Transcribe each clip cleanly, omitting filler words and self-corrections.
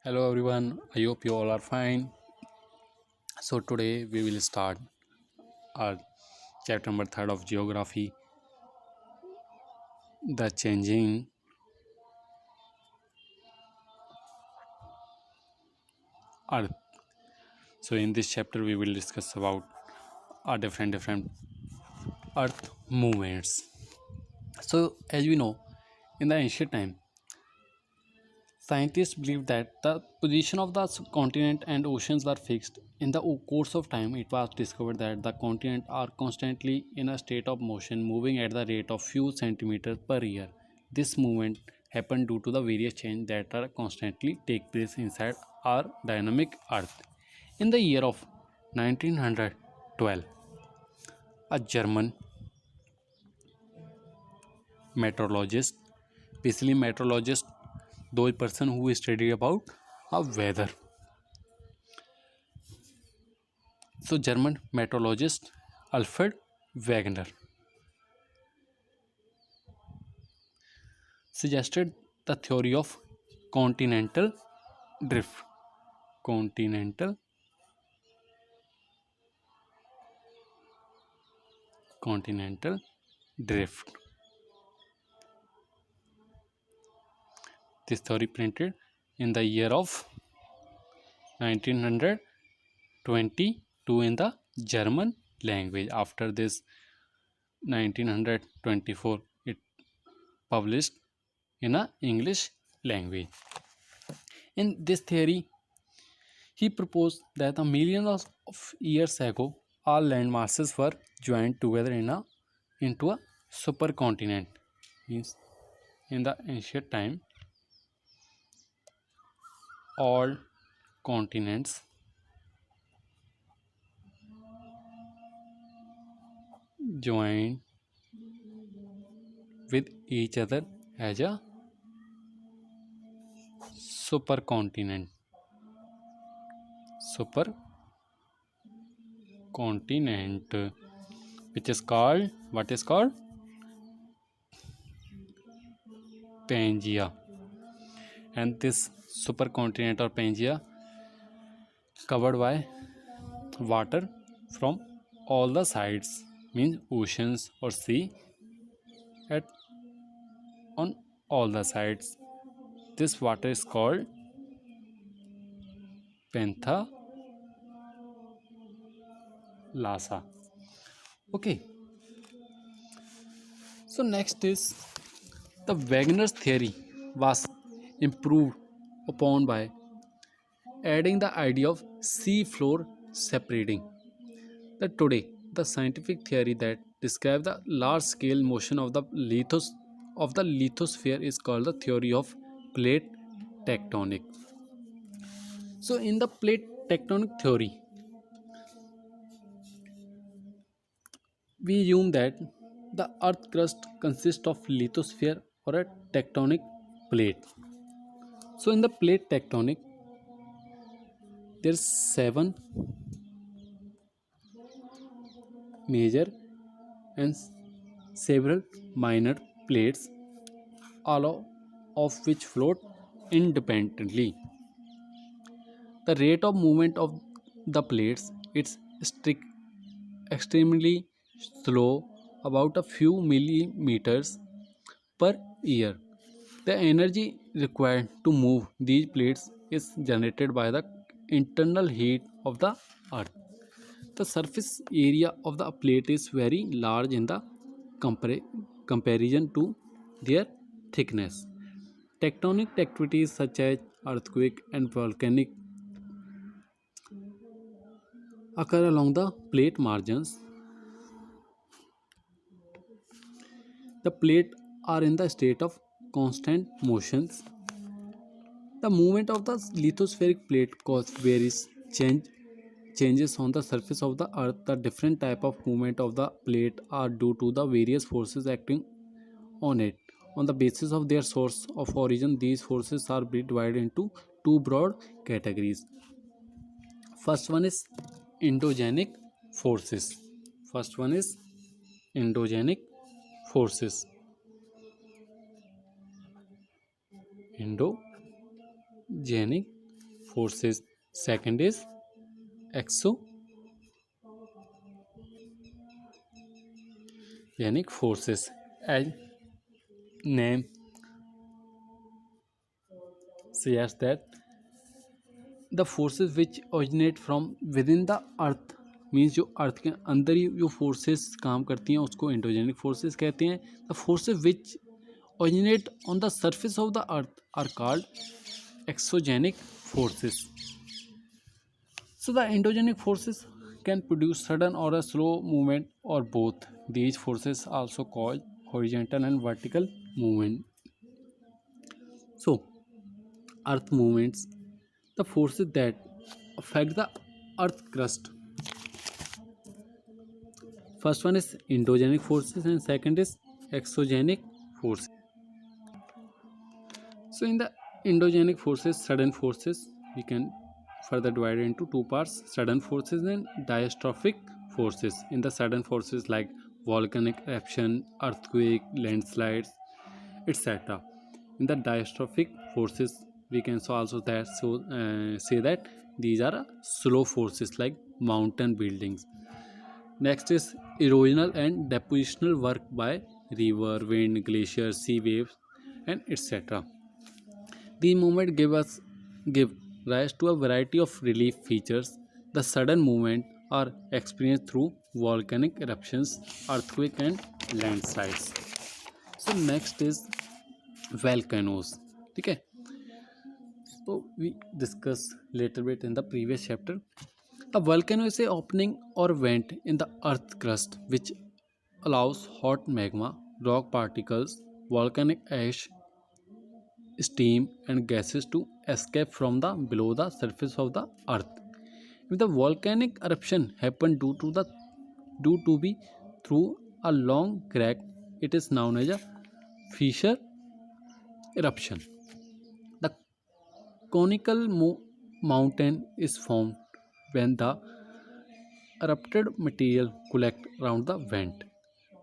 Hello everyone, I hope you all are fine. So today we will start our chapter number 3 of geography, the changing earth. So in this chapter we will discuss about our different earth movements. So as we know, in the ancient time, scientists believed that the position of the continent and oceans were fixed. In the course of time, it was discovered that the continents are constantly in a state of motion, moving at the rate of few centimeters per year. This movement happened due to the various changes that are constantly take place inside our dynamic Earth. In the year of 1912, a German meteorologist, basically meteorologist, those person who study about weather. So German meteorologist Alfred Wegener suggested the theory of continental drift. Continental continental drift. This theory printed in the year of 1922 in the German language. After this 1924 it published in a English language. In this theory he proposed that a millions of years ago, all land masses were joined together into a supercontinent. Means in the ancient time, all continents joined with each other as a supercontinent. Supercontinent, which is called what is called Pangea, and this supercontinent or Pangea covered by water from all the sides, means oceans or sea at on all the sides. This water is called Panthalassa. Okay, so next is the Wegener's theory was improved upon by adding the idea of sea floor separating. That today the scientific theory that describes the large scale motion of the lithosphere is called the theory of plate tectonic. So in the plate tectonic theory, we assume that the earth crust consists of lithosphere or a tectonic plate. So in the plate tectonic, there's seven major and several minor plates, all of which float independently. The rate of movement of the plates is extremely slow, about a few millimeters per year. The energy required to move these plates is generated by the internal heat of the earth. The surface area of the plate is very large in the comparison to their thickness. Tectonic activities such as earthquake and volcanic occur along the plate margins. The plate are in the state of constant motions. The movement of the lithospheric plate causes various changes on the surface of the earth. The different type of movement of the plate are due to the various forces acting on it. On the basis of their source of origin, these forces are divided into two broad categories. First one is endogenic forces. First one is endogenic forces. Endogenic forces. Second is exogenic forces. As name suggests that the forces which originate from within the earth, means जो अर्थ के अंदर ही जो forces काम करती हैं उसको endogenic forces कहते हैं. The forces which originate on the surface of the earth are called exogenic forces. So the endogenic forces can produce sudden or a slow movement or both. These forces also cause horizontal and vertical movement. So earth movements, the forces that affect the earth crust. First one is endogenic forces and second is exogenic forces. So in the endogenic forces, sudden forces, we can further divide into two parts: sudden forces and diastrophic forces. In the sudden forces like volcanic eruption, earthquake, landslides, etc. In the diastrophic forces, we can also say that these are slow forces like mountain buildings. Next is erosional and depositional work by river, wind, glaciers, sea waves, and etc. These movements give rise to a variety of relief features. The sudden movement are experienced through volcanic eruptions, earthquake, and landslides. So next is volcanoes. Okay. So we discussed little bit in the previous chapter. A volcano is a opening or vent in the earth crust which allows hot magma, rock particles, volcanic ash, steam and gases to escape from the below the surface of the earth. If the volcanic eruption happened due to be through a long crack, it is known as a fissure eruption. The conical mountain is formed when the erupted material collects around the vent.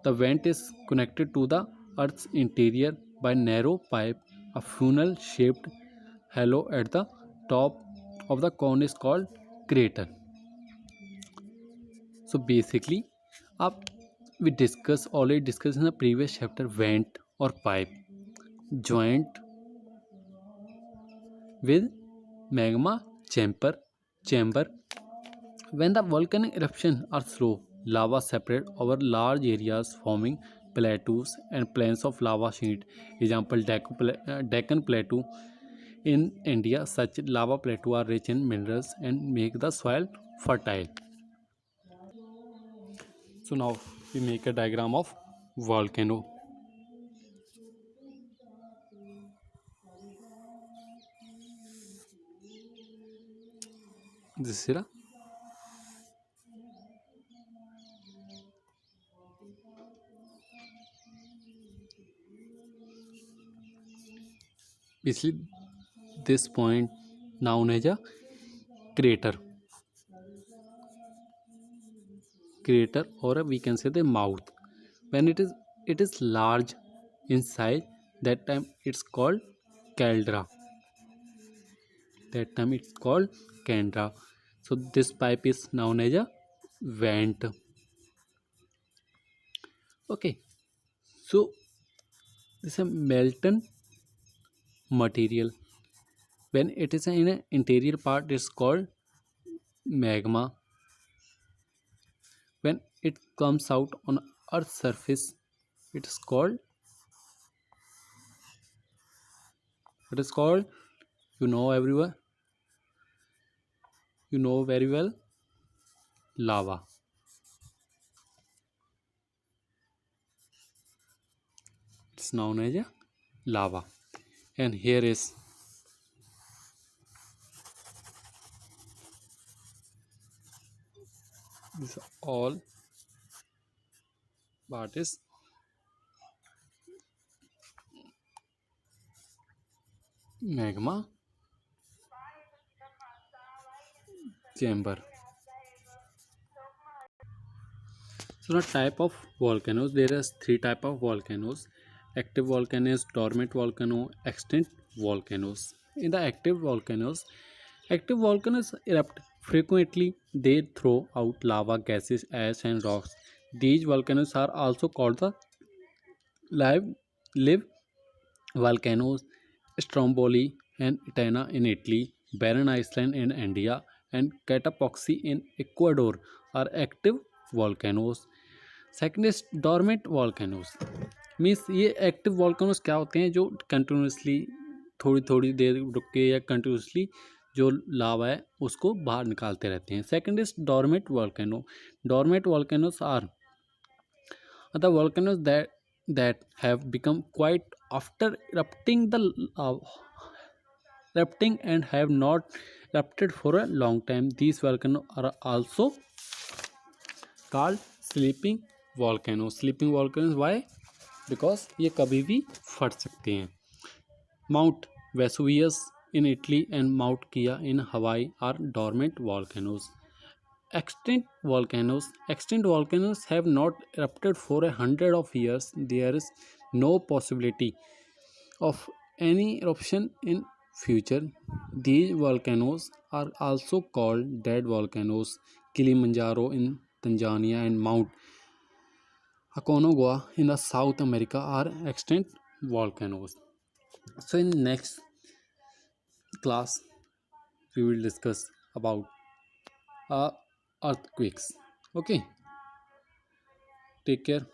The vent is connected to the Earth's interior by narrow pipe. A funnel-shaped halo at the top of the cone is called crater. So basically, up we already discussed in the previous chapter vent or pipe joint with magma chamber. When the volcanic eruptions are slow, lava separates over large areas forming plateaus and plains of lava sheet. Example Deccan Plateau in India. Such lava plateaus are rich in minerals and make the soil fertile. So now we make a diagram of volcano. This is basically this point known as a crater or we can say the mouth. When it is large in size, that time it's called caldera. So this pipe is known as a vent. Okay, so this is a molten material. When it is in an interior part, it's called magma. When it comes out on Earth's surface, it is called everyone, very well, lava. It's known as a lava. And here is this all part is magma chamber. So the type of volcanoes, there is three type of volcanoes: active volcanoes, dormant volcano, extinct volcanoes. In the active volcanoes, Active volcanoes erupt frequently. They throw out lava, gases, ash, and rocks. These volcanoes are also called the live, live volcanoes. Stromboli and Etna in Italy, Barren Island in India, and Cotopaxi in Ecuador are active volcanoes. Second is dormant volcanoes means ये active volcanoes क्या होते हैं जो continuously थोड़ी थोड़ी देर रुक के या कंटिन्यूसली जो लावा है उसको बाहर निकालते रहते हैं. Second is dormant volcano. Dormant volcanoes are the volcanoes that have become quiet after erupting and have not erupted for a long time. These volcanoes are also called sleeping volcanoes. Sleeping volcanoes why? Because ये कभी भी फट सकते हैं. Mount Vesuvius in Italy and Mount Kia in Hawaii are dormant volcanoes. Extinct volcanoes have not erupted for 100 of years. There is no possibility of any eruption in future. These volcanoes are also called dead volcanoes. Kilimanjaro in Tanzania and Mount Aconcagua in the South America are extinct volcanoes. So in next class we will discuss about uh, earthquakes. Okay, take care.